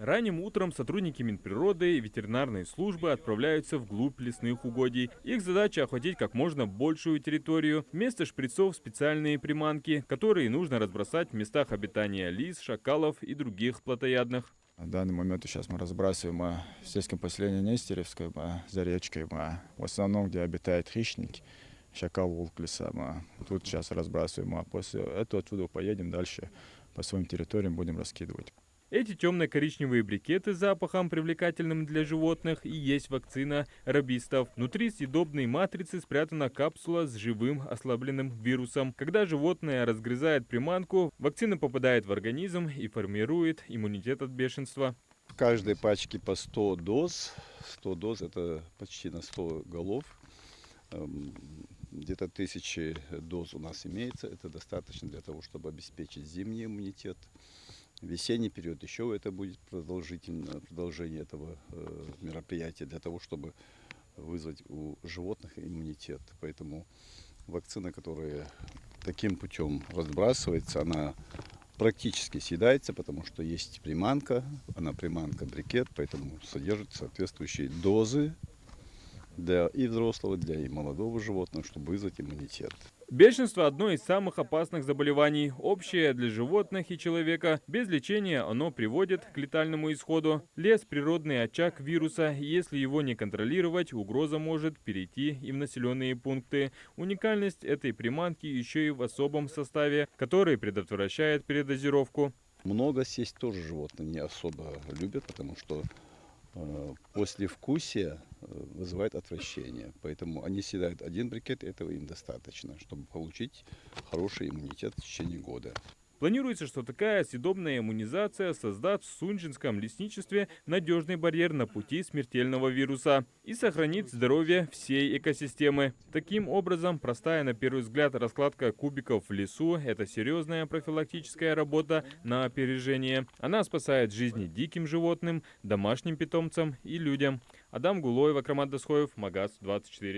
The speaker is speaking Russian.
Ранним утром сотрудники Минприроды и ветеринарной службы отправляются вглубь лесных угодий. Их задача охватить как можно большую территорию. Вместо шприцов специальные приманки, которые нужно разбросать в местах обитания лис, шакалов и других плотоядных. В данный момент сейчас мы разбрасываем в сельском поселении Нестеревское, за речкой, в основном, где обитают хищники, шакал, волк, лиса. Тут сейчас разбрасываем, а после этого отсюда поедем дальше по своим территориям, будем раскидывать. Эти темно-коричневые брикеты с запахом, привлекательным для животных, и есть вакцина рабистов. Внутри съедобной матрицы спрятана капсула с живым ослабленным вирусом. Когда животное разгрызает приманку, вакцина попадает в организм и формирует иммунитет от бешенства. В каждой пачке по 100 доз. 100 доз – это почти на 100 голов. Где-то 1000 доз у нас имеется. Это достаточно для того, чтобы обеспечить зимний иммунитет. В весенний период еще это будет продолжение этого мероприятия для того, чтобы вызвать у животных иммунитет. Поэтому вакцина, которая таким путем разбрасывается, она практически съедается, потому что есть приманка, она приманка-брикет, поэтому содержит соответствующие дозы для и взрослого, для и молодого животного, чтобы вызвать иммунитет. Бешенство – одно из самых опасных заболеваний, общее для животных и человека. Без лечения оно приводит к летальному исходу. Лес – природный очаг вируса. Если его не контролировать, угроза может перейти и в населенные пункты. Уникальность этой приманки еще и в особом составе, который предотвращает передозировку. Много съесть тоже животные не особо любят, потому что послевкусие вызывает отвращение. Поэтому они съедают один брикет, этого им достаточно, чтобы получить хороший иммунитет в течение года. Планируется, что такая съедобная иммунизация создаст в Сунчинском лесничестве надежный барьер на пути смертельного вируса и сохранит здоровье всей экосистемы. Таким образом, простая на первый взгляд раскладка кубиков в лесу – это серьезная профилактическая работа на опережение. Она спасает жизни диким животным, домашним питомцам и людям. Адам Гулоев, Акрамат Досхоев, Магаз 24.